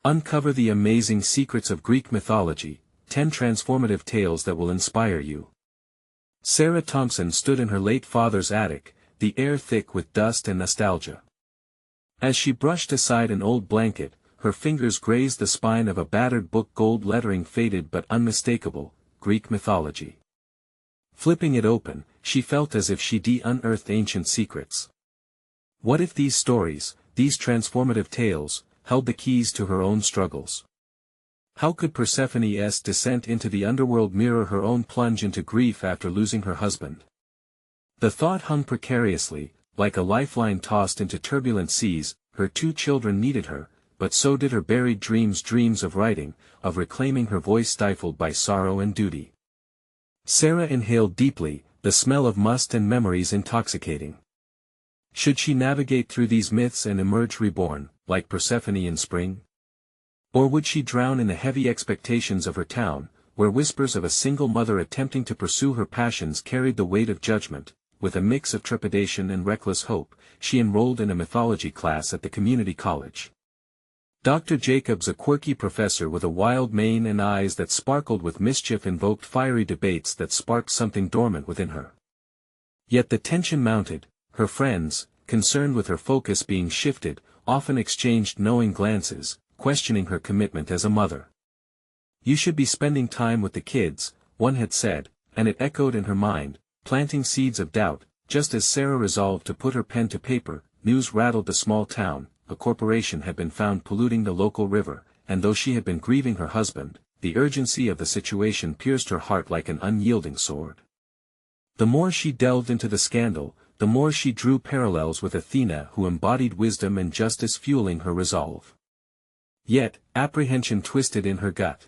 Uncover the amazing secrets of Greek mythology, 10 transformative tales that will inspire you. Sarah Thompson stood in her late father's attic, the air thick with dust and nostalgia. As she brushed aside an old blanket, her fingers grazed the spine of a battered book, gold lettering faded but unmistakable, Greek mythology. Flipping it open, she felt as if she'd unearthed ancient secrets. What if these stories, these transformative tales, held the keys to her own struggles? How could Persephone's descent into the underworld mirror her own plunge into grief after losing her husband? The thought hung precariously, like a lifeline tossed into turbulent seas. Her 2 children needed her, but so did her buried dreams of writing, of reclaiming her voice stifled by sorrow and duty. Sarah inhaled deeply, the smell of must and memories intoxicating. Should she navigate through these myths and emerge reborn, like Persephone in spring? Or would she drown in the heavy expectations of her town, where whispers of a single mother attempting to pursue her passions carried the weight of judgment? With a mix of trepidation and reckless hope, she enrolled in a mythology class at the community college. Dr. Jacobs, a quirky professor with a wild mane and eyes that sparkled with mischief, invoked fiery debates that sparked something dormant within her. Yet the tension mounted. Her friends, concerned with her focus being shifted, often exchanged knowing glances, questioning her commitment as a mother. "You should be spending time with the kids," one had said, and it echoed in her mind, planting seeds of doubt. Just as Sarah resolved to put her pen to paper, news rattled the small town. A corporation had been found polluting the local river, and though she had been grieving her husband, the urgency of the situation pierced her heart like an unyielding sword. The more she delved into the scandal, the more she drew parallels with Athena, who embodied wisdom and justice, fueling her resolve. Yet, apprehension twisted in her gut.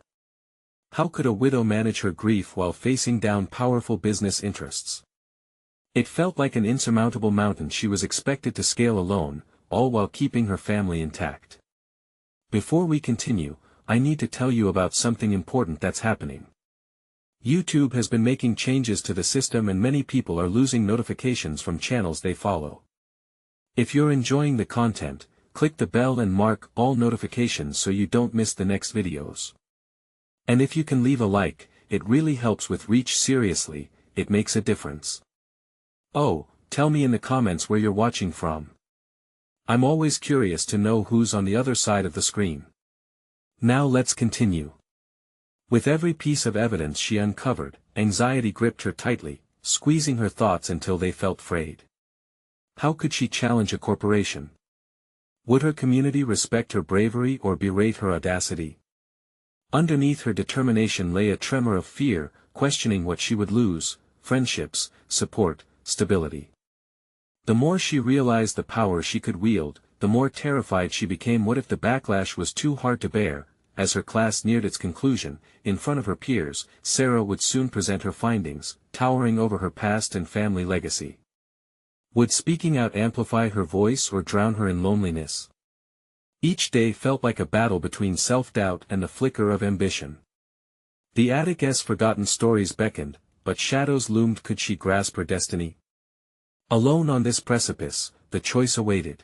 How could a widow manage her grief while facing down powerful business interests? It felt like an insurmountable mountain she was expected to scale alone, all while keeping her family intact. Before we continue, I need to tell you about something important that's happening. YouTube has been making changes to the system and many people are losing notifications from channels they follow. If you're enjoying the content, click the bell and mark all notifications so you don't miss the next videos. And if you can leave a like, it really helps with reach. Seriously, it makes a difference. Oh, tell me in the comments where you're watching from. I'm always curious to know who's on the other side of the screen. Now let's continue. With every piece of evidence she uncovered, anxiety gripped her tightly, squeezing her thoughts until they felt frayed. How could she challenge a corporation? Would her community respect her bravery or berate her audacity? Underneath her determination lay a tremor of fear, questioning what she would lose: friendships, support, stability. The more she realized the power she could wield, the more terrified she became. What if the backlash was too hard to bear? As her class neared its conclusion, in front of her peers, Sarah would soon present her findings, towering over her past and family legacy. Would speaking out amplify her voice or drown her in loneliness? Each day felt like a battle between self-doubt and the flicker of ambition. The attic's forgotten stories beckoned, but shadows loomed. Could she grasp her destiny? Alone on this precipice, the choice awaited.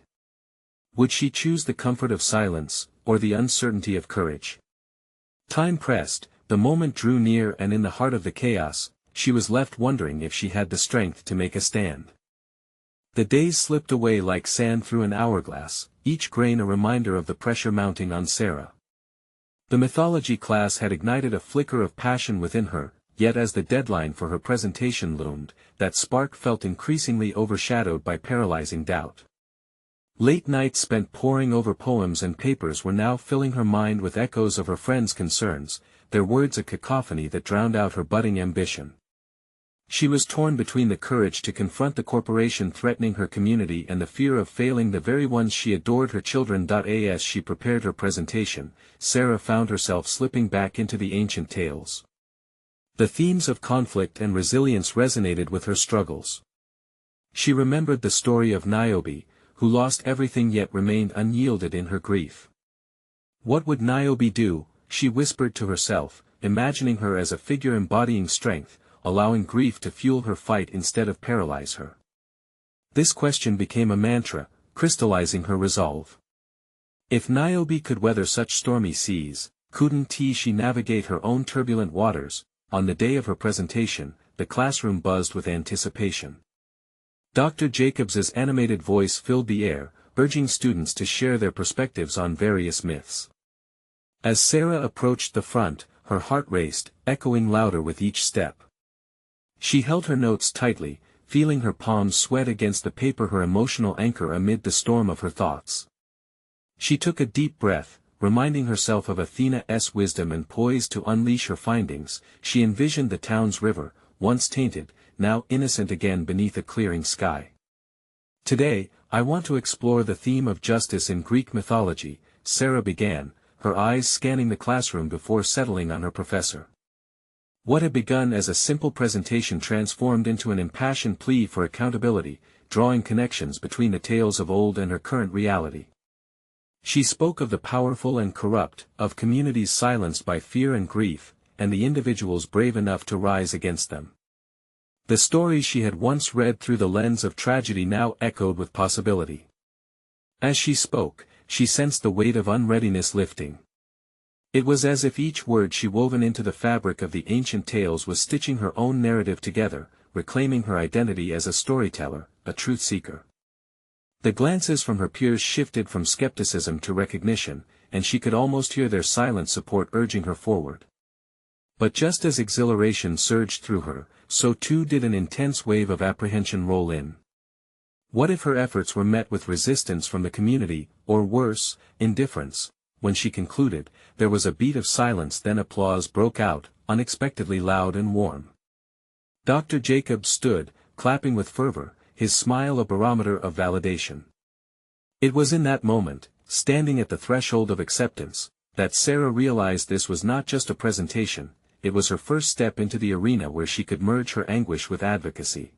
Would she choose the comfort of silence, or the uncertainty of courage? Time pressed, the moment drew near, and in the heart of the chaos, she was left wondering if she had the strength to make a stand. The days slipped away like sand through an hourglass, each grain a reminder of the pressure mounting on Sarah. The mythology class had ignited a flicker of passion within her, yet as the deadline for her presentation loomed, that spark felt increasingly overshadowed by paralyzing doubt. Late nights spent poring over poems and papers were now filling her mind with echoes of her friends' concerns, their words a cacophony that drowned out her budding ambition. She was torn between the courage to confront the corporation threatening her community and the fear of failing the very ones she adored, her children. As she prepared her presentation, Sarah found herself slipping back into the ancient tales. The themes of conflict and resilience resonated with her struggles. She remembered the story of Niobe, who lost everything yet remained unyielded in her grief. What would Niobe do? She whispered to herself, imagining her as a figure embodying strength, allowing grief to fuel her fight instead of paralyze her. This question became a mantra, crystallizing her resolve. If Niobe could weather such stormy seas, couldn't she navigate her own turbulent waters? On the day of her presentation, the classroom buzzed with anticipation. Dr. Jacobs's animated voice filled the air, urging students to share their perspectives on various myths. As Sarah approached the front, her heart raced, echoing louder with each step. She held her notes tightly, feeling her palms sweat against the paper, her emotional anchor amid the storm of her thoughts. She took a deep breath, reminding herself of Athena's wisdom, and poised to unleash her findings. She envisioned the town's river, once tainted, now innocent again beneath a clearing sky. Today, I want to explore the theme of justice in Greek mythology, Sarah began, her eyes scanning the classroom before settling on her professor. What had begun as a simple presentation transformed into an impassioned plea for accountability, drawing connections between the tales of old and her current reality. She spoke of the powerful and corrupt, of communities silenced by fear and grief, and the individuals brave enough to rise against them. The stories she had once read through the lens of tragedy now echoed with possibility. As she spoke, she sensed the weight of unreadiness lifting. It was as if each word she woven into the fabric of the ancient tales was stitching her own narrative together, reclaiming her identity as a storyteller, a truth seeker. The glances from her peers shifted from skepticism to recognition, and she could almost hear their silent support urging her forward. But just as exhilaration surged through her, so too did an intense wave of apprehension roll in. What if her efforts were met with resistance from the community, or worse, indifference? When she concluded, there was a beat of silence, then applause broke out, unexpectedly loud and warm. Dr. Jacobs stood, clapping with fervor, his smile a barometer of validation. It was in that moment, standing at the threshold of acceptance, that Sarah realized this was not just a presentation, it was her first step into the arena where she could merge her anguish with advocacy.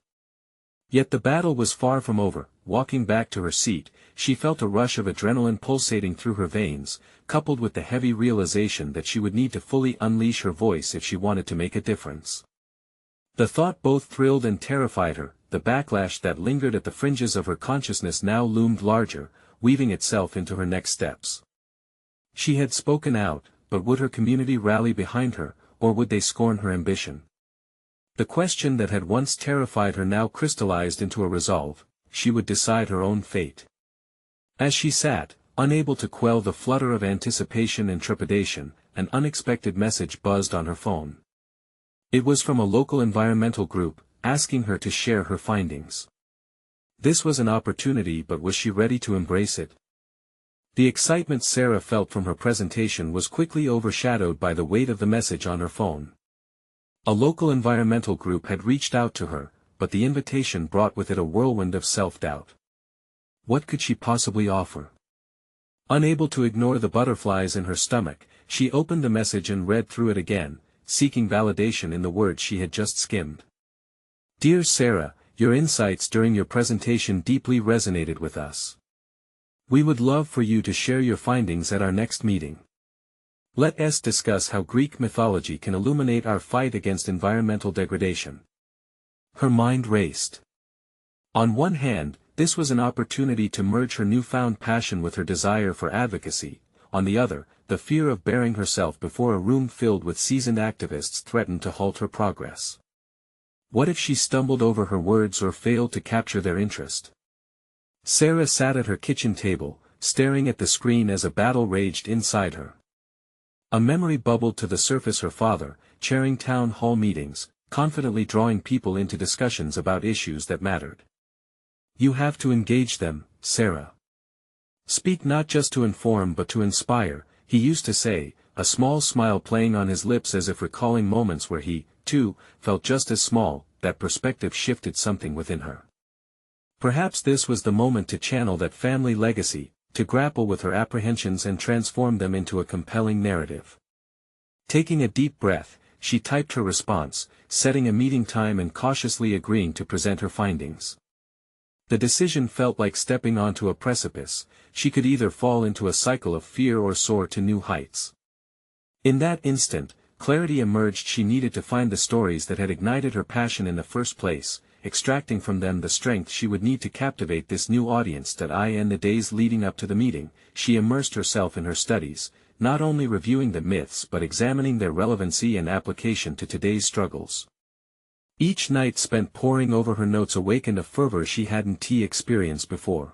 Yet the battle was far from over. Walking back to her seat, she felt a rush of adrenaline pulsating through her veins, coupled with the heavy realization that she would need to fully unleash her voice if she wanted to make a difference. The thought both thrilled and terrified her. The backlash that lingered at the fringes of her consciousness now loomed larger, weaving itself into her next steps. She had spoken out, but would her community rally behind her, or would they scorn her ambition? The question that had once terrified her now crystallized into a resolve: she would decide her own fate. As she sat, unable to quell the flutter of anticipation and trepidation, an unexpected message buzzed on her phone. It was from a local environmental group, asking her to share her findings. This was an opportunity, but was she ready to embrace it? The excitement Sarah felt from her presentation was quickly overshadowed by the weight of the message on her phone. A local environmental group had reached out to her, but the invitation brought with it a whirlwind of self-doubt. What could she possibly offer? Unable to ignore the butterflies in her stomach, she opened the message and read through it again, seeking validation in the words she had just skimmed. Dear Sarah, your insights during your presentation deeply resonated with us. We would love for you to share your findings at our next meeting. Let us discuss how Greek mythology can illuminate our fight against environmental degradation. Her mind raced. On one hand, this was an opportunity to merge her newfound passion with her desire for advocacy. On the other, the fear of bearing herself before a room filled with seasoned activists threatened to halt her progress. What if she stumbled over her words or failed to capture their interest? Sarah sat at her kitchen table, staring at the screen as a battle raged inside her. A memory bubbled to the surface: her father, chairing town hall meetings, confidently drawing people into discussions about issues that mattered. You have to engage them, Sarah. Speak not just to inform but to inspire, he used to say, a small smile playing on his lips as if recalling moments where he, too, felt just as small. That perspective shifted something within her. Perhaps this was the moment to channel that family legacy, to grapple with her apprehensions and transform them into a compelling narrative. Taking a deep breath, she typed her response, setting a meeting time and cautiously agreeing to present her findings. The decision felt like stepping onto a precipice. She could either fall into a cycle of fear or soar to new heights. In that instant, clarity emerged. She needed to find the stories that had ignited her passion in the first place, extracting from them the strength she would need to captivate this new audience. In the days leading up to the meeting, she immersed herself in her studies, not only reviewing the myths but examining their relevancy and application to today's struggles. Each night spent poring over her notes awakened a fervor she hadn't experienced before.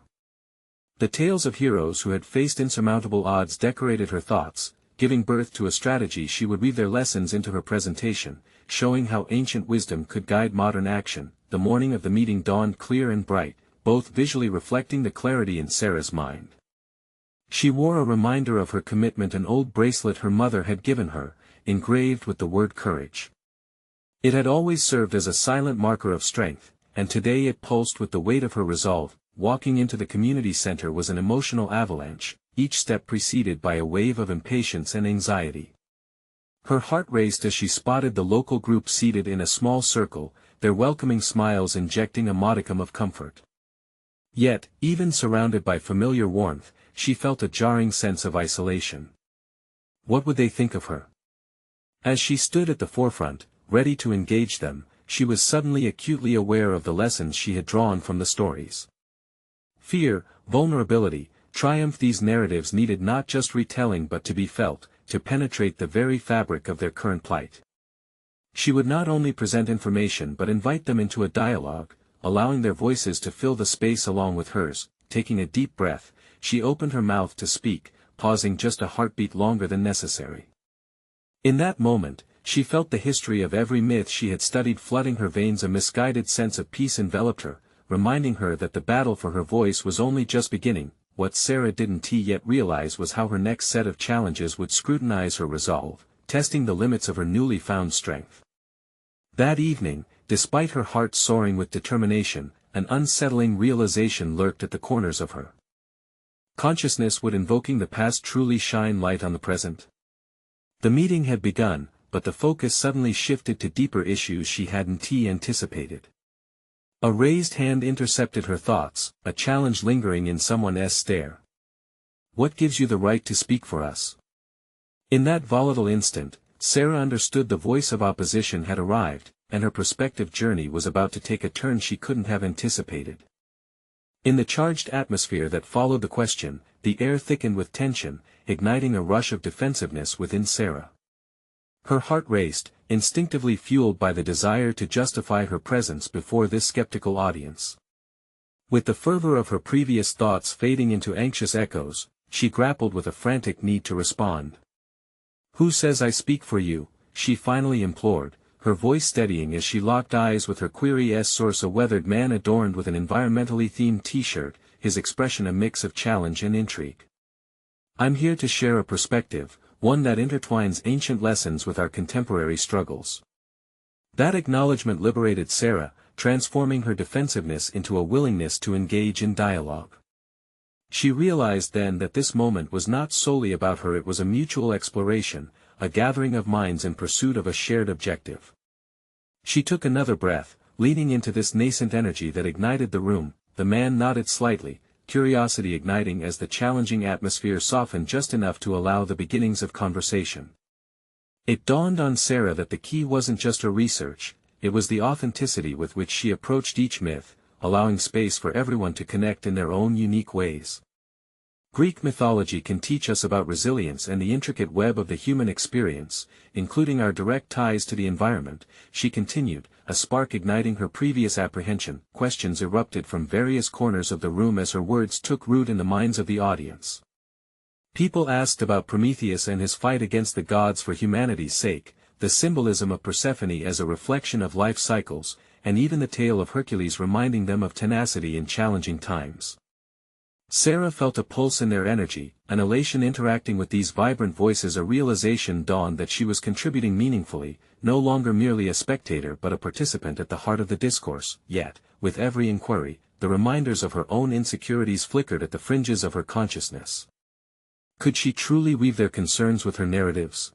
The tales of heroes who had faced insurmountable odds decorated her thoughts, giving birth to a strategy she would weave their lessons into her presentation, showing how ancient wisdom could guide modern action. The morning of the meeting dawned clear and bright, both visually reflecting the clarity in Sarah's mind. She wore a reminder of her commitment, an old bracelet her mother had given her, engraved with the word courage. It had always served as a silent marker of strength, and today it pulsed with the weight of her resolve. Walking into the community center was an emotional avalanche, each step preceded by a wave of impatience and anxiety. Her heart raced as she spotted the local group seated in a small circle, their welcoming smiles injecting a modicum of comfort. Yet, even surrounded by familiar warmth, she felt a jarring sense of isolation. What would they think of her? As she stood at the forefront, ready to engage them, she was suddenly acutely aware of the lessons she had drawn from the stories. Fear, vulnerability, triumph. These narratives needed not just retelling but to be felt, to penetrate the very fabric of their current plight. She would not only present information but invite them into a dialogue, allowing their voices to fill the space along with hers. Taking a deep breath, she opened her mouth to speak, pausing just a heartbeat longer than necessary. In that moment, she felt the history of every myth she had studied flooding her veins. A misguided sense of peace enveloped her, reminding her that the battle for her voice was only just beginning. What Sarah didn't yet realize was how her next set of challenges would scrutinize her resolve, testing the limits of her newly found strength. That evening, despite her heart soaring with determination, an unsettling realization lurked at the corners of her consciousness. Would invoking the past truly shine light on the present? The meeting had begun, but the focus suddenly shifted to deeper issues she hadn't anticipated. A raised hand intercepted her thoughts, a challenge lingering in someone's stare. What gives you the right to speak for us? In that volatile instant, Sarah understood the voice of opposition had arrived, and her prospective journey was about to take a turn she couldn't have anticipated. In the charged atmosphere that followed the question, the air thickened with tension, igniting a rush of defensiveness within Sarah. Her heart raced, instinctively fueled by the desire to justify her presence before this skeptical audience. With the fervor of her previous thoughts fading into anxious echoes, she grappled with a frantic need to respond. "Who says I speak for you?" she finally implored, her voice steadying as she locked eyes with her query's source, a weathered man adorned with an environmentally themed t-shirt, his expression a mix of challenge and intrigue. "I'm here to share a perspective, one that intertwines ancient lessons with our contemporary struggles." That acknowledgement liberated Sarah, transforming her defensiveness into a willingness to engage in dialogue. She realized then that this moment was not solely about her, it was a mutual exploration, a gathering of minds in pursuit of a shared objective. She took another breath, leaning into this nascent energy that ignited the room. The man nodded slightly, curiosity igniting as the challenging atmosphere softened just enough to allow the beginnings of conversation. It dawned on Sarah that the key wasn't just her research, it was the authenticity with which she approached each myth, allowing space for everyone to connect in their own unique ways. Greek mythology can teach us about resilience and the intricate web of the human experience, including our direct ties to the environment, she continued, a spark igniting her previous apprehension. Questions erupted from various corners of the room as her words took root in the minds of the audience. People asked about Prometheus and his fight against the gods for humanity's sake, the symbolism of Persephone as a reflection of life cycles, and even the tale of Hercules reminding them of tenacity in challenging times. Sarah felt a pulse in their energy, an elation interacting with these vibrant voices. A realization dawned that she was contributing meaningfully, no longer merely a spectator but a participant at the heart of the discourse. Yet, with every inquiry, the reminders of her own insecurities flickered at the fringes of her consciousness. Could she truly weave their concerns with her narratives?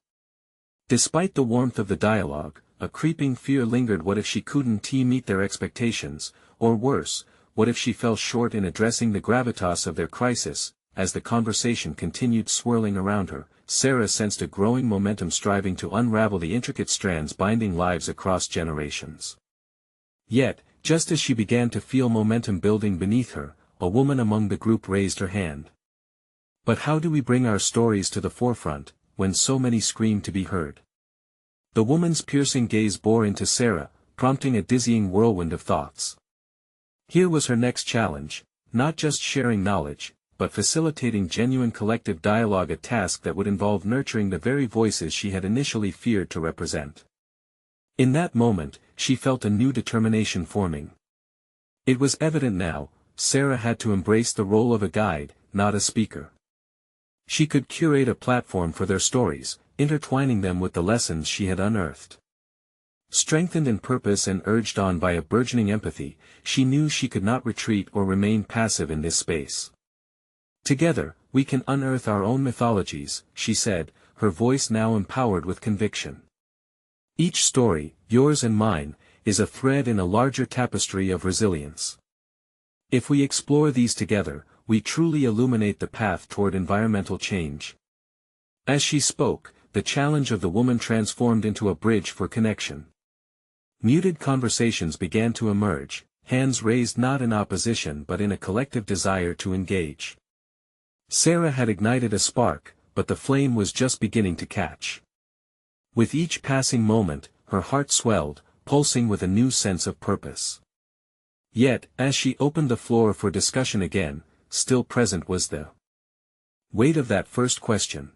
Despite the warmth of the dialogue, a creeping fear lingered. What if she couldn't meet their expectations, or worse, what if she fell short in addressing the gravitas of their crisis? As the conversation continued swirling around her, Sarah sensed a growing momentum striving to unravel the intricate strands binding lives across generations. Yet, Just as she began to feel momentum building beneath her, a woman among the group raised her hand. But how do we bring our stories to the forefront, when so many scream to be heard? The woman's piercing gaze bore into Sarah, prompting a dizzying whirlwind of thoughts. Here was her next challenge, not just sharing knowledge, but facilitating genuine collective dialogue, a task that would involve nurturing the very voices she had initially feared to represent. In that moment, she felt a new determination forming. It was evident now, Sarah had to embrace the role of a guide, not a speaker. She could curate a platform for their stories, intertwining them with the lessons she had unearthed. Strengthened in purpose and urged on by a burgeoning empathy, she knew she could not retreat or remain passive in this space. Together, we can unearth our own mythologies, she said, her voice now empowered with conviction. Each story, yours and mine, is a thread in a larger tapestry of resilience. If we explore these together, we truly illuminate the path toward environmental change. As she spoke, the challenge of the woman transformed into a bridge for connection. Muted conversations began to emerge, hands raised not in opposition but in a collective desire to engage. Sarah had ignited a spark, but the flame was just beginning to catch. With each passing moment, her heart swelled, pulsing with a new sense of purpose. Yet, as she opened the floor for discussion again, still present was the weight of that first question.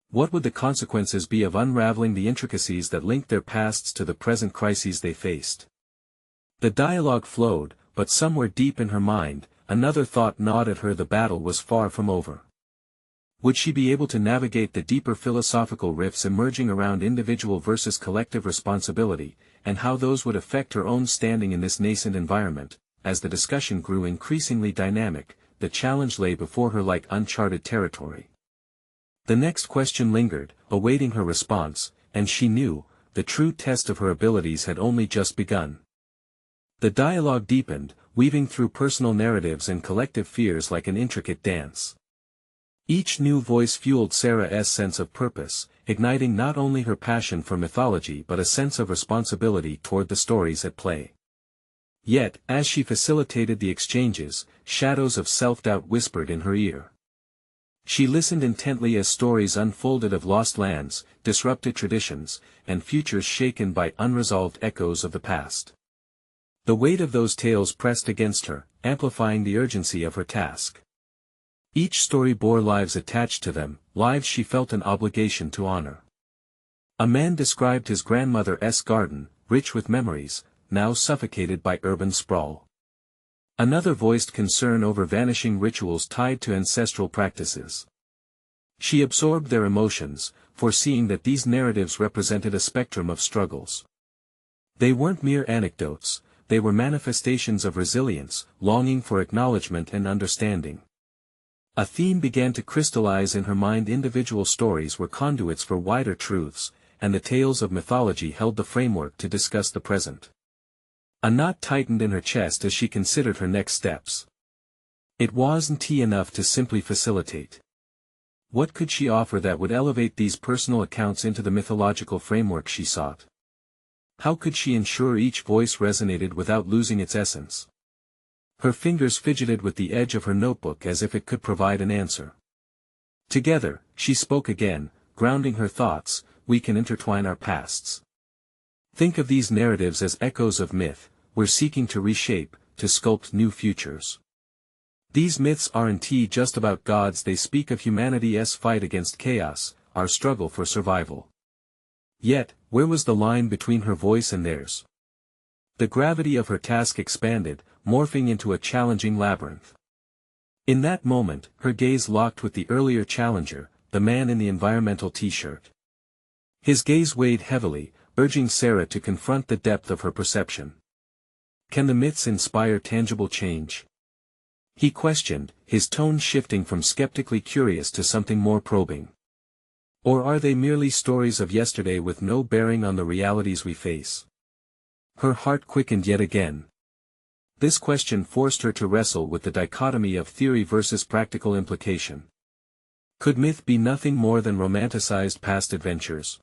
What would the consequences be of unraveling the intricacies that linked their pasts to the present crises they faced? The dialogue flowed, but somewhere deep in her mind, another thought gnawed at her: the battle was far from over. Would she be able to navigate the deeper philosophical rifts emerging around individual versus collective responsibility, and how those would affect her own standing in this nascent environment? As the discussion grew increasingly dynamic, the challenge lay before her like uncharted territory. The next question lingered, awaiting her response, and she knew, the true test of her abilities had only just begun. The dialogue deepened, weaving through personal narratives and collective fears like an intricate dance. Each new voice fueled Sarah's sense of purpose, igniting not only her passion for mythology but a sense of responsibility toward the stories at play. Yet, as she facilitated the exchanges, shadows of self-doubt whispered in her ear. She listened intently as stories unfolded of lost lands, disrupted traditions, and futures shaken by unresolved echoes of the past. The weight of those tales pressed against her, amplifying the urgency of her task. Each story bore lives attached to them, lives she felt an obligation to honor. A man described his grandmother's garden, rich with memories, now suffocated by urban sprawl. Another voiced concern over vanishing rituals tied to ancestral practices. She absorbed their emotions, foreseeing that these narratives represented a spectrum of struggles. They weren't mere anecdotes, they were manifestations of resilience, longing for acknowledgement and understanding. A theme began to crystallize in her mind: individual stories were conduits for wider truths, and the tales of mythology held the framework to discuss the present. A knot tightened in her chest as she considered her next steps. It wasn't enough to simply facilitate. What could she offer that would elevate these personal accounts into the mythological framework she sought? How could she ensure each voice resonated without losing its essence? Her fingers fidgeted with the edge of her notebook as if it could provide an answer. Together, she spoke again, grounding her thoughts: we can intertwine our pasts. Think of these narratives as echoes of myth, we're seeking to reshape, to sculpt new futures. These myths aren't just about gods, they speak of humanity's fight against chaos, our struggle for survival. Yet, where was the line between her voice and theirs? The gravity of her task expanded, morphing into a challenging labyrinth. In that moment, her gaze locked with the earlier challenger, the man in the environmental t-shirt. His gaze weighed heavily, urging Sarah to confront the depth of her perception. Can the myths inspire tangible change? He questioned, his tone shifting from skeptically curious to something more probing. Or are they merely stories of yesterday with no bearing on the realities we face? Her heart quickened yet again. This question forced her to wrestle with the dichotomy of theory versus practical implication. Could myth be nothing more than romanticized past adventures?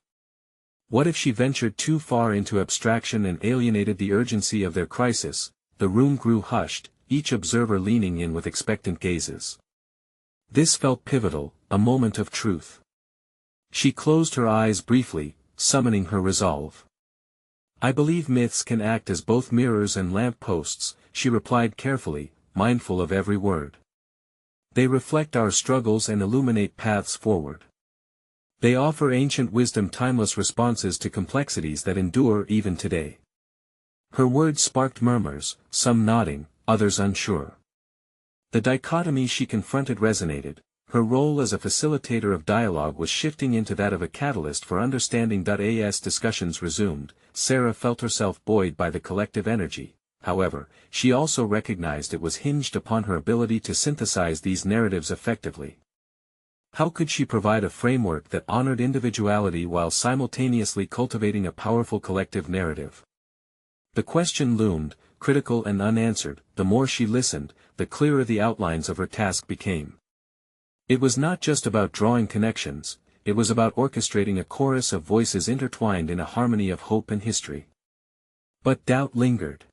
What if she ventured too far into abstraction and alienated the urgency of their crisis? The room grew hushed, each observer leaning in with expectant gazes. This felt pivotal, a moment of truth. She closed her eyes briefly, summoning her resolve. "I believe myths can act as both mirrors and lamp posts," she replied carefully, mindful of every word. "They reflect our struggles and illuminate paths forward. They offer ancient wisdom, timeless responses to complexities that endure even today." Her words sparked murmurs, some nodding, others unsure. The dichotomy she confronted resonated. Her role as a facilitator of dialogue was shifting into that of a catalyst for understanding. As discussions resumed, Sarah felt herself buoyed by the collective energy. However, she also recognized it was hinged upon her ability to synthesize these narratives effectively. How could she provide a framework that honored individuality while simultaneously cultivating a powerful collective narrative? The question loomed, critical and unanswered. The more she listened, the clearer the outlines of her task became. It was not just about drawing connections, it was about orchestrating a chorus of voices intertwined in a harmony of hope and history. But doubt lingered.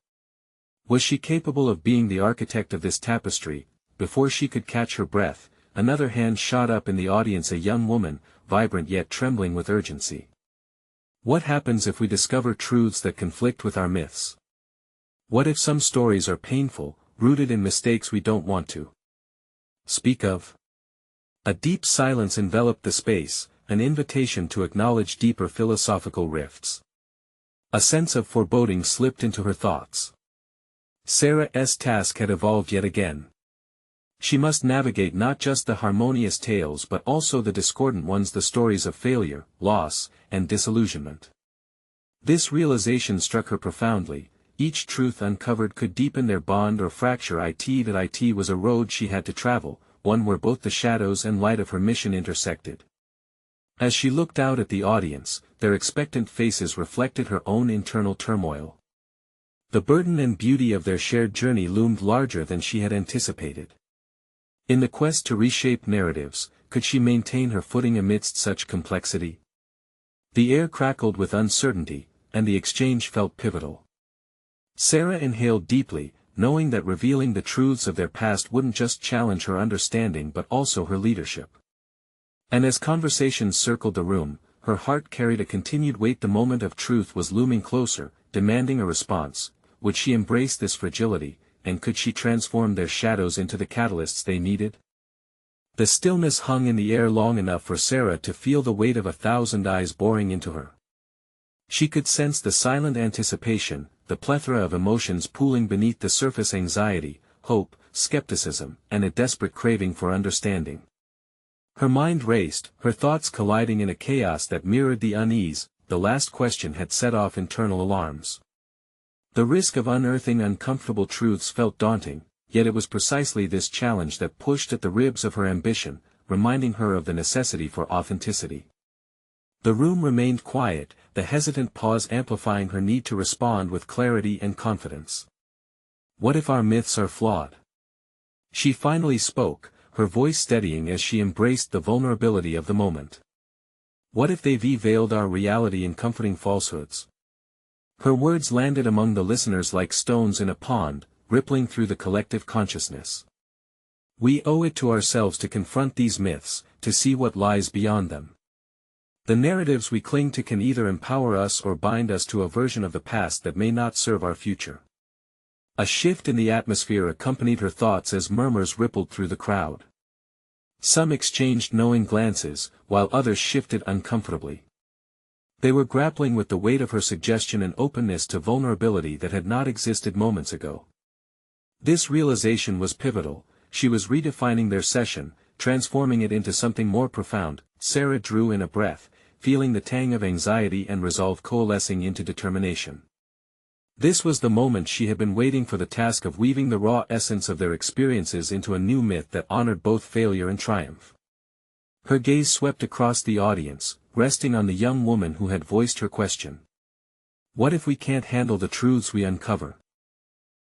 Was she capable of being the architect of this tapestry? Before she could catch her breath, another hand shot up in the audience, a young woman, vibrant yet trembling with urgency. "What happens if we discover truths that conflict with our myths? What if some stories are painful, rooted in mistakes we don't want to speak of?" A deep silence enveloped the space, an invitation to acknowledge deeper philosophical rifts. A sense of foreboding slipped into her thoughts. Sarah's task had evolved yet again. She must navigate not just the harmonious tales but also the discordant ones, the stories of failure, loss, and disillusionment. This realization struck her profoundly. Each truth uncovered could deepen their bond or fracture it. It was a road she had to travel, one where both the shadows and light of her mission intersected. As she looked out at the audience, their expectant faces reflected her own internal turmoil. The burden and beauty of their shared journey loomed larger than she had anticipated. In the quest to reshape narratives, could she maintain her footing amidst such complexity? The air crackled with uncertainty, and the exchange felt pivotal. Sarah inhaled deeply, knowing that revealing the truths of their past wouldn't just challenge her understanding but also her leadership. And as conversations circled the room, her heart carried a continued weight. The moment of truth was looming closer, demanding a response. Would she embrace this fragility, and could she transform their shadows into the catalysts they needed? The stillness hung in the air long enough for Sarah to feel the weight of 1,000 eyes boring into her. She could sense the silent anticipation, the plethora of emotions pooling beneath the surface: anxiety, hope, skepticism, and a desperate craving for understanding. Her mind raced, her thoughts colliding in a chaos that mirrored the unease. The last question had set off internal alarms. The risk of unearthing uncomfortable truths felt daunting, yet it was precisely this challenge that pushed at the ribs of her ambition, reminding her of the necessity for authenticity. The room remained quiet, the hesitant pause amplifying her need to respond with clarity and confidence. "What if our myths are flawed?" She finally spoke, her voice steadying as she embraced the vulnerability of the moment. "What if they've veiled our reality in comforting falsehoods?" Her words landed among the listeners like stones in a pond, rippling through the collective consciousness. We owe it to ourselves to confront these myths, to see what lies beyond them. The narratives we cling to can either empower us or bind us to a version of the past that may not serve our future. A shift in the atmosphere accompanied her thoughts as murmurs rippled through the crowd. Some exchanged knowing glances, while others shifted uncomfortably. They were grappling with the weight of her suggestion and openness to vulnerability that had not existed moments ago. This realization was pivotal. She was redefining their session, transforming it into something more profound. Sarah drew in a breath, feeling the tang of anxiety and resolve coalescing into determination. This was the moment she had been waiting for, the task of weaving the raw essence of their experiences into a new myth that honored both failure and triumph. Her gaze swept across the audience, resting on the young woman who had voiced her question. "What if we can't handle the truths we uncover?"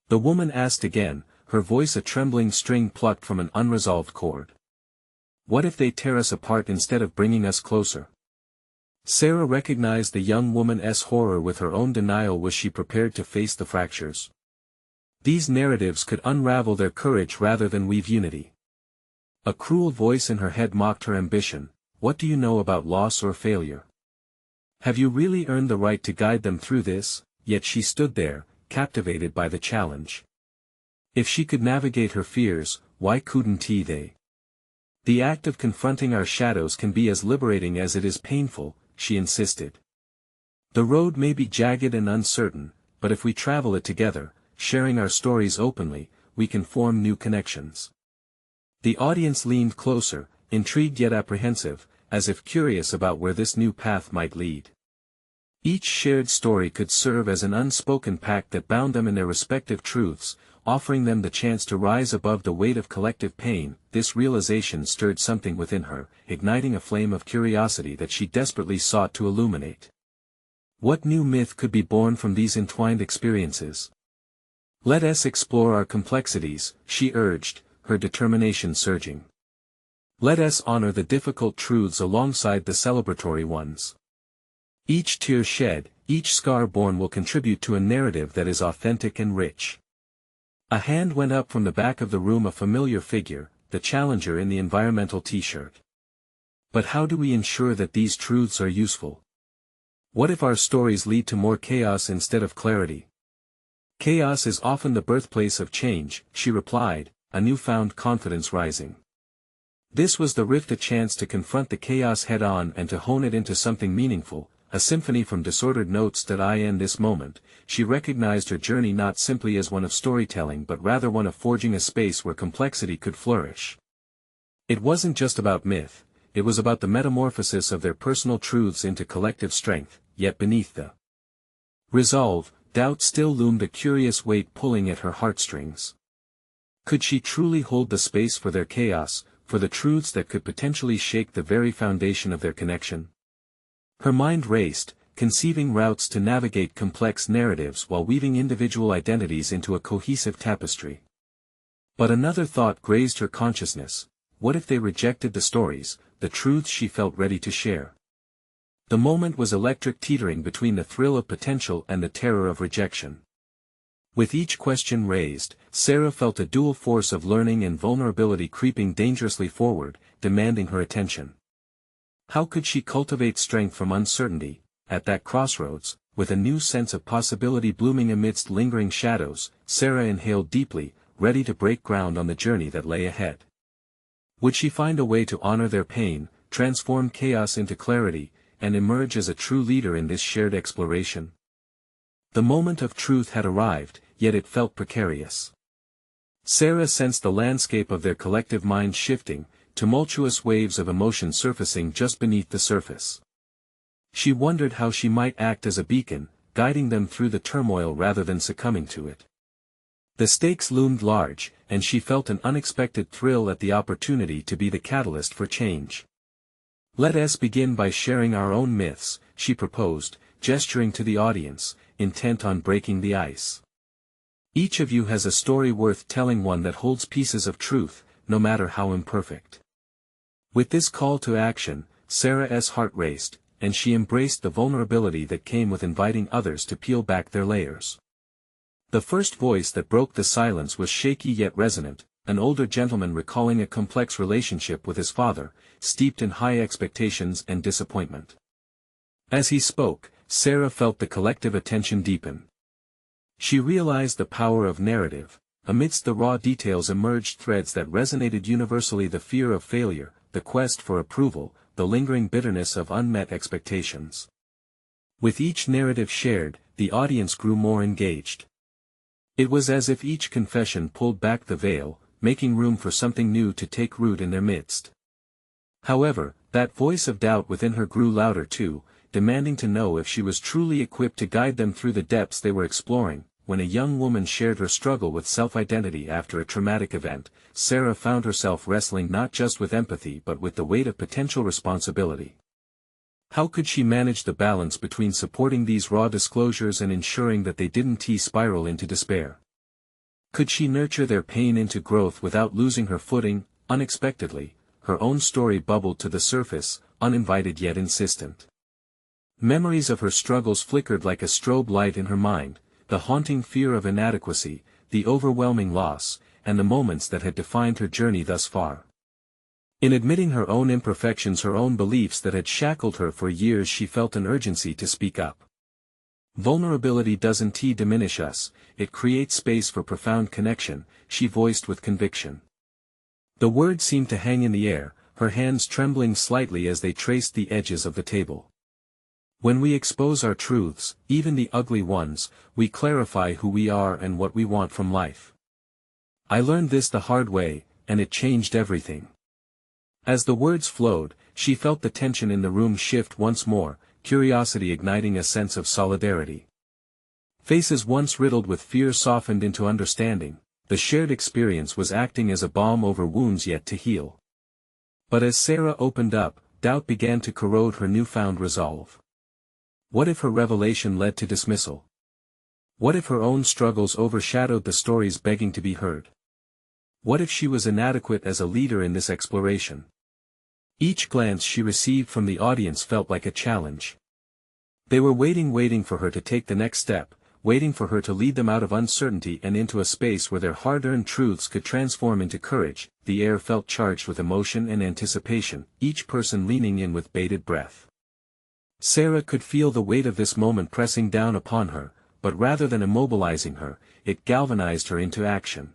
The woman asked again, her voice a trembling string plucked from an unresolved chord. "What if they tear us apart instead of bringing us closer?" Sarah recognized the young woman's horror with her own denial. Was she prepared to face the fractures? These narratives could unravel their courage rather than weave unity. A cruel voice in her head mocked her ambition. What do you know about loss or failure? Have you really earned the right to guide them through this? Yet she stood there, captivated by the challenge. If she could navigate her fears, why couldn't they? The act of confronting our shadows can be as liberating as it is painful, she insisted. The road may be jagged and uncertain, but if we travel it together, sharing our stories openly, we can form new connections. The audience leaned closer, intrigued yet apprehensive, as if curious about where this new path might lead. Each shared story could serve as an unspoken pact that bound them in their respective truths, offering them the chance to rise above the weight of collective pain. This realization stirred something within her, igniting a flame of curiosity that she desperately sought to illuminate. What new myth could be born from these entwined experiences? Let us explore our complexities, she urged, her determination surging. Let us honor the difficult truths alongside the celebratory ones. Each tear shed, each scar borne will contribute to a narrative that is authentic and rich. A hand went up from the back of the room, a familiar figure, the challenger in the environmental t-shirt. But how do we ensure that these truths are useful? What if our stories lead to more chaos instead of clarity? Chaos is often the birthplace of change, she replied, a newfound confidence rising. This was the rift, a chance to confront the chaos head-on and to hone it into something meaningful, a symphony from disordered notes. That in this moment, she recognized her journey not simply as one of storytelling but rather one of forging a space where complexity could flourish. It wasn't just about myth, it was about the metamorphosis of their personal truths into collective strength, yet beneath the resolve, doubt still loomed, a curious weight pulling at her heartstrings. Could she truly hold the space for their chaos, for the truths that could potentially shake the very foundation of their connection? Her mind raced, conceiving routes to navigate complex narratives while weaving individual identities into a cohesive tapestry. But another thought grazed her consciousness: what if they rejected the stories, the truths she felt ready to share? The moment was electric, teetering between the thrill of potential and the terror of rejection. With each question raised, Sarah felt a dual force of learning and vulnerability creeping dangerously forward, demanding her attention. How could she cultivate strength from uncertainty? At that crossroads, with a new sense of possibility blooming amidst lingering shadows, Sarah inhaled deeply, ready to break ground on the journey that lay ahead. Would she find a way to honor their pain, transform chaos into clarity, and emerge as a true leader in this shared exploration? The moment of truth had arrived, yet it felt precarious. Sarah sensed the landscape of their collective mind shifting, tumultuous waves of emotion surfacing just beneath the surface. She wondered how she might act as a beacon, guiding them through the turmoil rather than succumbing to it. The stakes loomed large, and she felt an unexpected thrill at the opportunity to be the catalyst for change. Let us begin by sharing our own myths, she proposed, gesturing to the audience, intent on breaking the ice. Each of you has a story worth telling, one that holds pieces of truth, no matter how imperfect. With this call to action, Sarah's heart raced, and she embraced the vulnerability that came with inviting others to peel back their layers. The first voice that broke the silence was shaky yet resonant, an older gentleman recalling a complex relationship with his father, steeped in high expectations and disappointment. As he spoke, Sarah felt the collective attention deepen. She realized the power of narrative. Amidst the raw details emerged threads that resonated universally: the fear of failure, the quest for approval, the lingering bitterness of unmet expectations. With each narrative shared, the audience grew more engaged. It was as if each confession pulled back the veil, making room for something new to take root in their midst. However, that voice of doubt within her grew louder too, demanding to know if she was truly equipped to guide them through the depths they were exploring. When a young woman shared her struggle with self-identity after a traumatic event, Sarah found herself wrestling not just with empathy but with the weight of potential responsibility. How could she manage the balance between supporting these raw disclosures and ensuring that they didn't spiral into despair? Could she nurture their pain into growth without losing her footing? Unexpectedly, her own story bubbled to the surface, uninvited yet insistent. Memories of her struggles flickered like a strobe light in her mind, the haunting fear of inadequacy, the overwhelming loss, and the moments that had defined her journey thus far. In admitting her own imperfections, her own beliefs that had shackled her for years, she felt an urgency to speak up. Vulnerability doesn't diminish us, it creates space for profound connection, she voiced with conviction. The words seemed to hang in the air, her hands trembling slightly as they traced the edges of the table. When we expose our truths, even the ugly ones, we clarify who we are and what we want from life. I learned this the hard way, and it changed everything. As the words flowed, she felt the tension in the room shift once more, curiosity igniting a sense of solidarity. Faces once riddled with fear softened into understanding, the shared experience was acting as a balm over wounds yet to heal. But as Sarah opened up, doubt began to corrode her newfound resolve. What if her revelation led to dismissal? What if her own struggles overshadowed the stories begging to be heard? What if she was inadequate as a leader in this exploration? Each glance she received from the audience felt like a challenge. They were waiting for her to take the next step, waiting for her to lead them out of uncertainty and into a space where their hard-earned truths could transform into courage. The air felt charged with emotion and anticipation, each person leaning in with bated breath. Sarah could feel the weight of this moment pressing down upon her, but rather than immobilizing her, it galvanized her into action.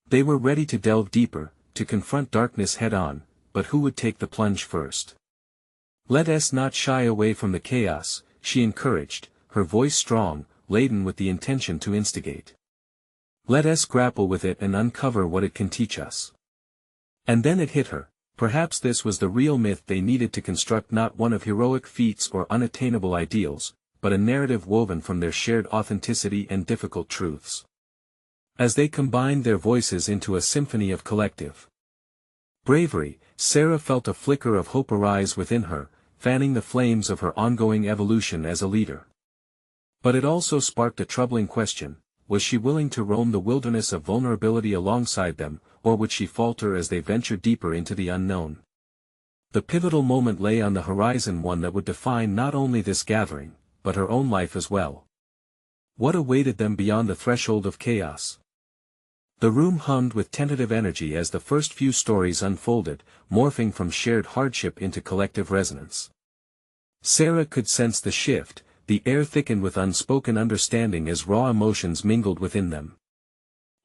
They were ready to delve deeper, to confront darkness head-on, but who would take the plunge first? Let us not shy away from the chaos, she encouraged, her voice strong, laden with the intention to instigate. Let us grapple with it and uncover what it can teach us. And then it hit her, perhaps this was the real myth they needed to construct, not one of heroic feats or unattainable ideals, but a narrative woven from their shared authenticity and difficult truths. As they combined their voices into a symphony of collective bravery, Sarah felt a flicker of hope arise within her, fanning the flames of her ongoing evolution as a leader. But it also sparked a troubling question: was she willing to roam the wilderness of vulnerability alongside them, or would she falter as they ventured deeper into the unknown? The pivotal moment lay on the horizon, one that would define not only this gathering, but her own life as well. What awaited them beyond the threshold of chaos? The room hummed with tentative energy as the first few stories unfolded, morphing from shared hardship into collective resonance. Sarah could sense the shift, the air thickened with unspoken understanding as raw emotions mingled within them.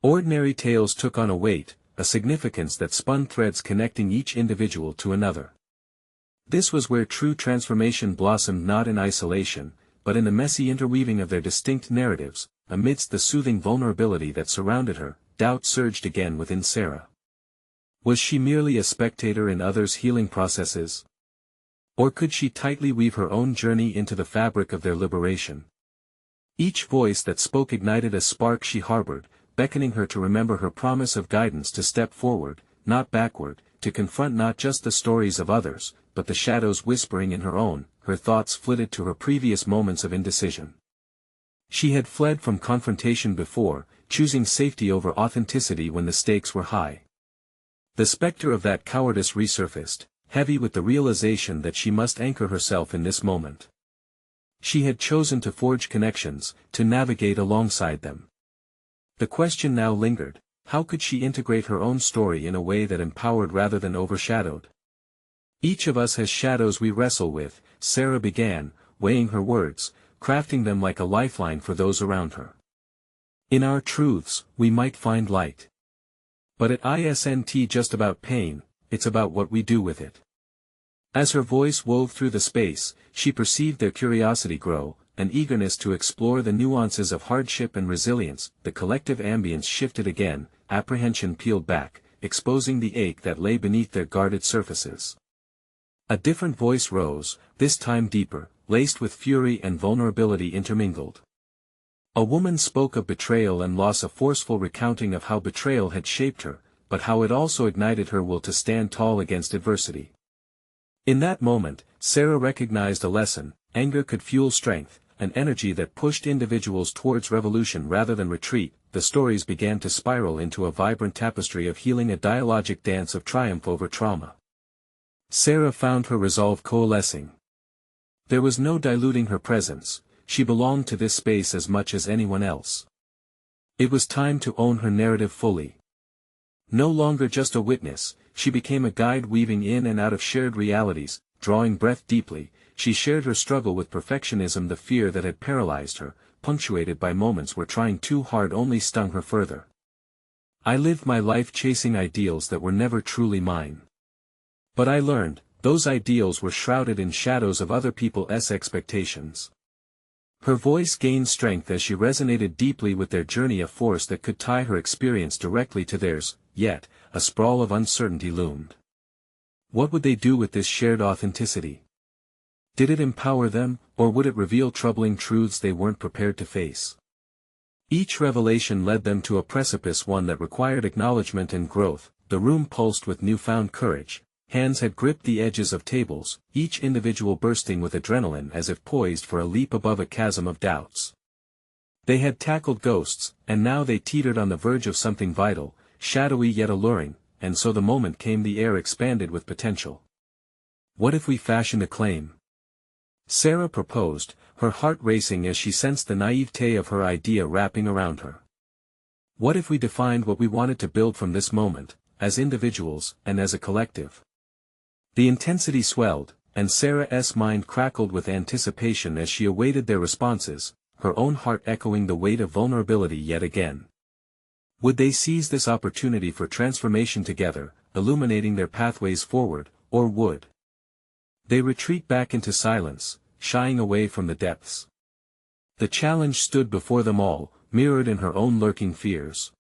Ordinary tales took on a weight, a significance that spun threads connecting each individual to another. This was where true transformation blossomed, not in isolation, but in the messy interweaving of their distinct narratives. Amidst the soothing vulnerability that surrounded her, doubt surged again within Sarah. Was she merely a spectator in others' healing processes? Or could she tightly weave her own journey into the fabric of their liberation? Each voice that spoke ignited a spark she harbored, beckoning her to remember her promise of guidance, to step forward, not backward, to confront not just the stories of others, but the shadows whispering in her own. Her thoughts flitted to her previous moments of indecision. She had fled from confrontation before, choosing safety over authenticity when the stakes were high. The specter of that cowardice resurfaced, heavy with the realization that she must anchor herself in this moment. She had chosen to forge connections, to navigate alongside them. The question now lingered: how could she integrate her own story in a way that empowered rather than overshadowed? Each of us has shadows we wrestle with, Sarah began, weighing her words, crafting them like a lifeline for those around her. In our truths, we might find light. But it isn't just about pain, it's about what we do with it. As her voice wove through the space, she perceived their curiosity grow, an eagerness to explore the nuances of hardship and resilience. The collective ambience shifted again, apprehension peeled back, exposing the ache that lay beneath their guarded surfaces. A different voice rose, this time deeper, laced with fury and vulnerability intermingled. A woman spoke of betrayal and loss, a forceful recounting of how betrayal had shaped her, but how it also ignited her will to stand tall against adversity. In that moment, Sarah recognized a lesson: anger could fuel strength, an energy that pushed individuals towards revolution rather than retreat. The stories began to spiral into a vibrant tapestry of healing, a dialogic dance of triumph over trauma. Sarah found her resolve coalescing. There was no diluting her presence, she belonged to this space as much as anyone else. It was time to own her narrative fully. No longer just a witness, she became a guide weaving in and out of shared realities. Drawing breath deeply, she shared her struggle with perfectionism, the fear that had paralyzed her, punctuated by moments where trying too hard only stung her further. I lived my life chasing ideals that were never truly mine. But I learned, those ideals were shrouded in shadows of other people's expectations. Her voice gained strength as she resonated deeply with their journey, a force that could tie her experience directly to theirs, yet, a sprawl of uncertainty loomed. What would they do with this shared authenticity? Did it empower them, or would it reveal troubling truths they weren't prepared to face? Each revelation led them to a precipice, one that required acknowledgement and growth. The room pulsed with newfound courage. Hands had gripped the edges of tables, each individual bursting with adrenaline as if poised for a leap above a chasm of doubts. They had tackled ghosts, and now they teetered on the verge of something vital, shadowy yet alluring, and so the moment came. The air expanded with potential. What if we fashioned a claim? Sarah proposed, her heart racing as she sensed the naivete of her idea wrapping around her. What if we defined what we wanted to build from this moment, as individuals, and as a collective? The intensity swelled, and Sarah's mind crackled with anticipation as she awaited their responses, her own heart echoing the weight of vulnerability yet again. Would they seize this opportunity for transformation together, illuminating their pathways forward, or would they retreat back into silence, shying away from the depths? The challenge stood before them all, mirrored in her own lurking fears.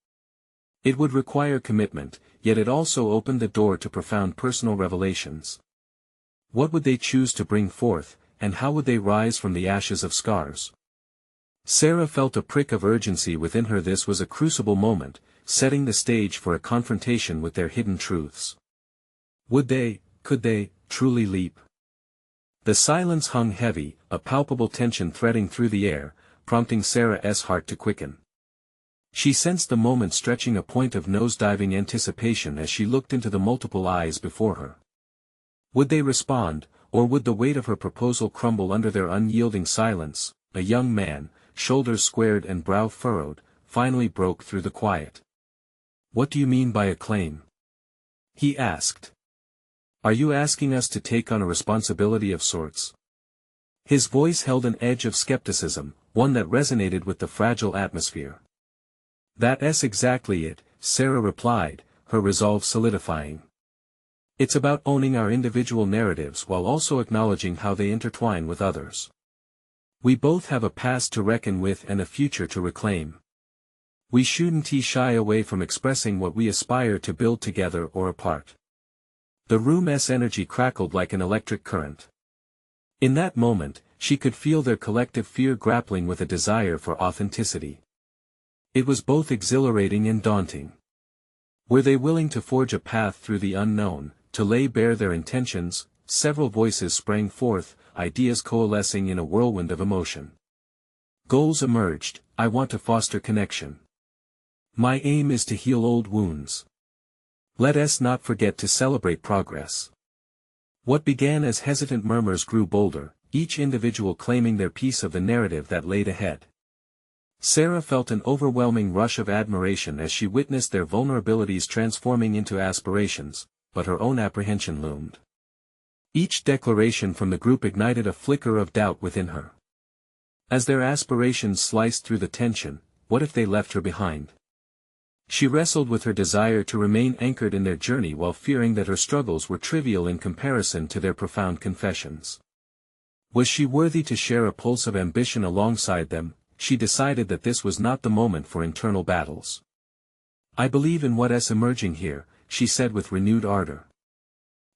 It would require commitment, yet it also opened the door to profound personal revelations. What would they choose to bring forth, and how would they rise from the ashes of scars? Sarah felt a prick of urgency within her. This was a crucible moment, setting the stage for a confrontation with their hidden truths. Would they, could they, truly leap? The silence hung heavy, a palpable tension threading through the air, prompting Sarah's heart to quicken. She sensed the moment stretching, a point of nose-diving anticipation as she looked into the multiple eyes before her. Would they respond, or would the weight of her proposal crumble under their unyielding silence? A young man, shoulders squared and brow furrowed, finally broke through the quiet. "What do you mean by a claim?" he asked. "Are you asking us to take on a responsibility of sorts?" His voice held an edge of skepticism, one that resonated with the fragile atmosphere. "That's exactly it," Sarah replied, her resolve solidifying. "It's about owning our individual narratives while also acknowledging how they intertwine with others. We both have a past to reckon with and a future to reclaim. We shouldn't shy away from expressing what we aspire to build together or apart." The room's energy crackled like an electric current. In that moment, she could feel their collective fear grappling with a desire for authenticity. It was both exhilarating and daunting. Were they willing to forge a path through the unknown, to lay bare their intentions? Several voices sprang forth, ideas coalescing in a whirlwind of emotion. Goals emerged: "I want to foster connection. My aim is to heal old wounds. Let us not forget to celebrate progress." What began as hesitant murmurs grew bolder, each individual claiming their piece of the narrative that laid ahead. Sarah felt an overwhelming rush of admiration as she witnessed their vulnerabilities transforming into aspirations, but her own apprehension loomed. Each declaration from the group ignited a flicker of doubt within her. As their aspirations sliced through the tension, what if they left her behind? She wrestled with her desire to remain anchored in their journey while fearing that her struggles were trivial in comparison to their profound confessions. Was she worthy to share a pulse of ambition alongside them? She decided that this was not the moment for internal battles. "I believe in what's emerging here," she said with renewed ardor.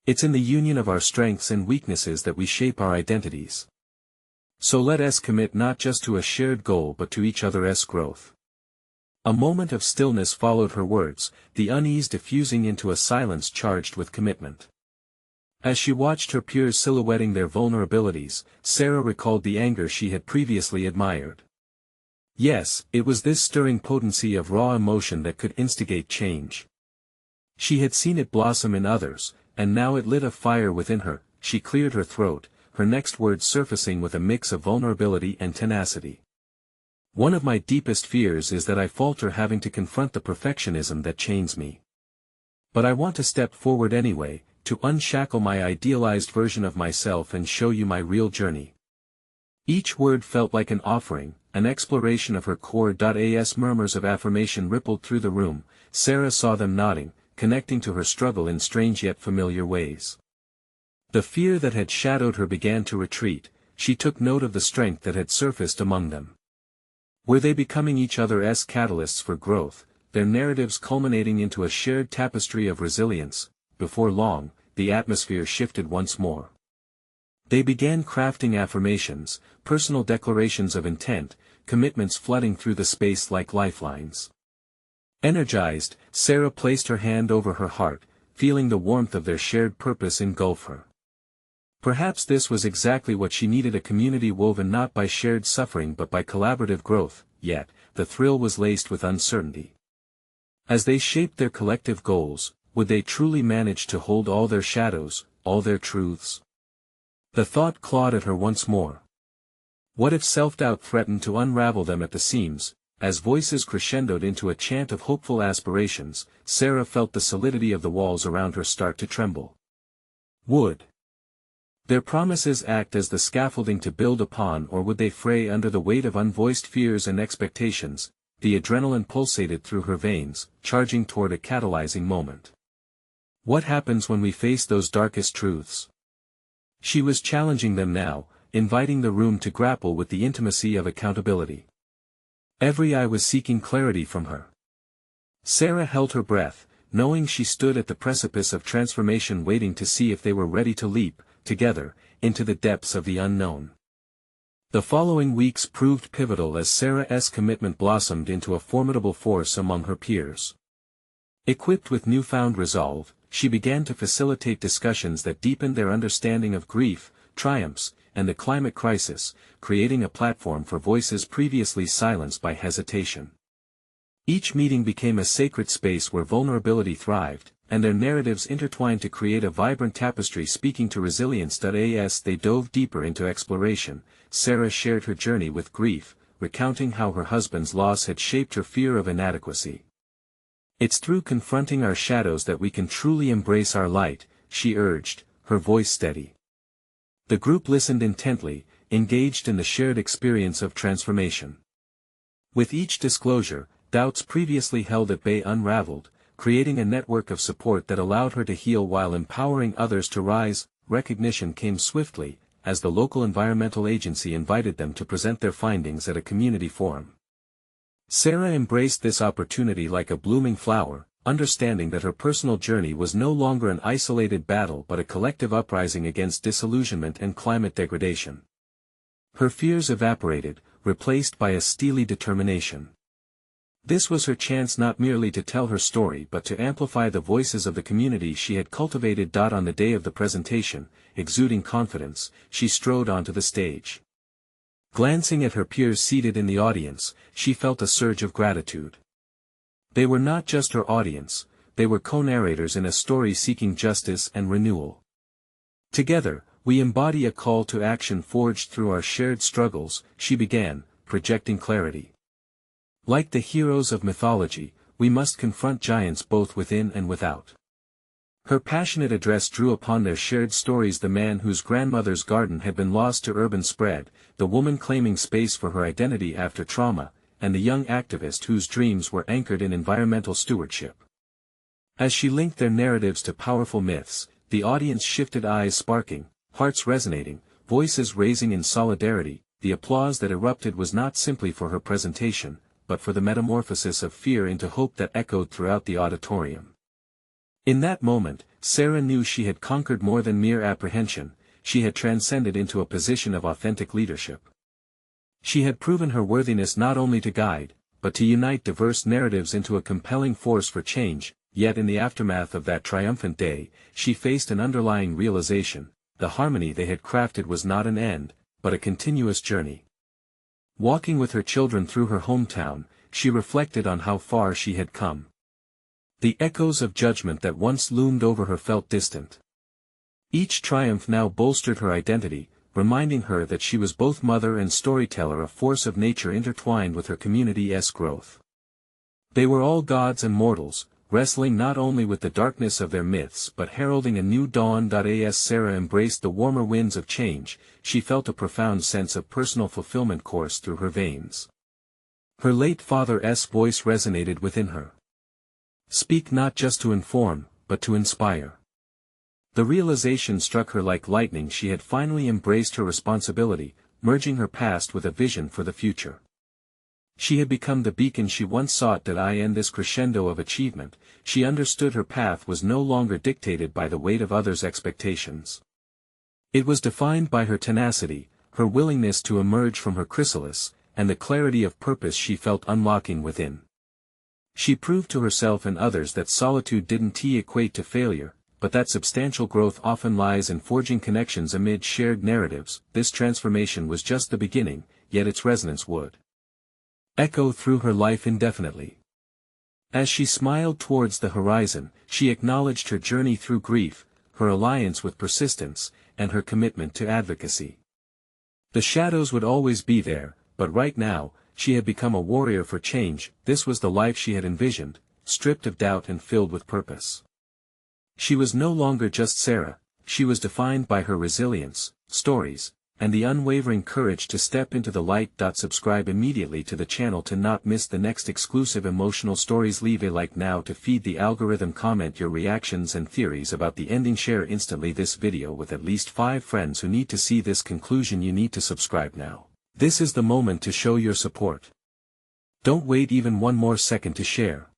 "It's in the union of our strengths and weaknesses that we shape our identities. So let us commit not just to a shared goal but to each other's growth." A moment of stillness followed her words, the unease diffusing into a silence charged with commitment. As she watched her peers silhouetting their vulnerabilities, Sarah recalled the anger she had previously admired. Yes, it was this stirring potency of raw emotion that could instigate change. She had seen it blossom in others, and now it lit a fire within her. She cleared her throat, her next words surfacing with a mix of vulnerability and tenacity. One of my deepest fears is that I falter having to confront the perfectionism that chains me. But I want to step forward anyway, to unshackle my idealized version of myself and show you my real journey. Each word felt like an offering, an exploration of her core. As murmurs of affirmation rippled through the room, Sarah saw them nodding, connecting to her struggle in strange yet familiar ways. The fear that had shadowed her began to retreat. She took note of the strength that had surfaced among them. Were they becoming each other's catalysts for growth, their narratives culminating into a shared tapestry of resilience? Before long, the atmosphere shifted once more. They began crafting affirmations, personal declarations of intent, commitments flooding through the space like lifelines. Energized, Sarah placed her hand over her heart, feeling the warmth of their shared purpose engulf her. Perhaps this was exactly what she needed, a community woven not by shared suffering but by collaborative growth, yet, the thrill was laced with uncertainty. As they shaped their collective goals, would they truly manage to hold all their shadows, all their truths? The thought clawed at her once more. What if self-doubt threatened to unravel them at the seams? As voices crescendoed into a chant of hopeful aspirations, Sarah felt the solidity of the walls around her start to tremble. Would their promises act as the scaffolding to build upon, or would they fray under the weight of unvoiced fears and expectations? The adrenaline pulsated through her veins, charging toward a catalyzing moment. What happens when we face those darkest truths? She was challenging them now, inviting the room to grapple with the intimacy of accountability. Every eye was seeking clarity from her. Sarah held her breath, knowing she stood at the precipice of transformation, waiting to see if they were ready to leap, together, into the depths of the unknown. The following weeks proved pivotal as Sarah's commitment blossomed into a formidable force among her peers. Equipped with newfound resolve, she began to facilitate discussions that deepened their understanding of grief, triumphs, and the climate crisis, creating a platform for voices previously silenced by hesitation. Each meeting became a sacred space where vulnerability thrived, and their narratives intertwined to create a vibrant tapestry speaking to resilience. As they dove deeper into exploration, Sarah shared her journey with grief, recounting how her husband's loss had shaped her fear of inadequacy. It's through confronting our shadows that we can truly embrace our light, she urged, her voice steady. The group listened intently, engaged in the shared experience of transformation. With each disclosure, doubts previously held at bay unraveled, creating a network of support that allowed her to heal while empowering others to rise. Recognition came swiftly, as the local environmental agency invited them to present their findings at a community forum. Sarah embraced this opportunity like a blooming flower, understanding that her personal journey was no longer an isolated battle but a collective uprising against disillusionment and climate degradation. Her fears evaporated, replaced by a steely determination. This was her chance not merely to tell her story but to amplify the voices of the community she had cultivated. On the day of the presentation, exuding confidence, she strode onto the stage. Glancing at her peers seated in the audience, she felt a surge of gratitude. They were not just her audience, they were co-narrators in a story seeking justice and renewal. Together, we embody a call to action forged through our shared struggles, she began, projecting clarity. Like the heroes of mythology, we must confront giants both within and without. Her passionate address drew upon their shared stories: the man whose grandmother's garden had been lost to urban spread, the woman claiming space for her identity after trauma, and the young activist whose dreams were anchored in environmental stewardship. As she linked their narratives to powerful myths, the audience shifted, eyes sparking, hearts resonating, voices raising in solidarity. The applause that erupted was not simply for her presentation, but for the metamorphosis of fear into hope that echoed throughout the auditorium. In that moment, Sarah knew she had conquered more than mere apprehension, she had transcended into a position of authentic leadership. She had proven her worthiness not only to guide, but to unite diverse narratives into a compelling force for change. Yet in the aftermath of that triumphant day, she faced an underlying realization: the harmony they had crafted was not an end, but a continuous journey. Walking with her children through her hometown, she reflected on how far she had come. The echoes of judgment that once loomed over her felt distant. Each triumph now bolstered her identity, reminding her that she was both mother and storyteller, a force of nature intertwined with her community's growth. They were all gods and mortals, wrestling not only with the darkness of their myths but heralding a new dawn. As Sarah embraced the warmer winds of change, she felt a profound sense of personal fulfillment course through her veins. Her late father's voice resonated within her. Speak not just to inform, but to inspire. The realization struck her like lightning. She had finally embraced her responsibility, merging her past with a vision for the future. She had become the beacon she once sought. In this crescendo of achievement, she understood her path was no longer dictated by the weight of others' expectations. It was defined by her tenacity, her willingness to emerge from her chrysalis, and the clarity of purpose she felt unlocking within. She proved to herself and others that solitude didn't equate to failure, but that substantial growth often lies in forging connections amid shared narratives. This transformation was just the beginning, yet its resonance would echo through her life indefinitely. As she smiled towards the horizon, she acknowledged her journey through grief, her alliance with persistence, and her commitment to advocacy. The shadows would always be there, but right now, she had become a warrior for change. This was the life she had envisioned, stripped of doubt and filled with purpose. She was no longer just Sarah, she was defined by her resilience, stories, and the unwavering courage to step into the light. Subscribe immediately to the channel to not miss the next exclusive emotional stories. Leave a like now to feed the algorithm. Comment your reactions and theories about the ending. Share instantly this video with at least 5 friends who need to see this conclusion. You need to subscribe now. This is the moment to show your support. Don't wait even one more second to share.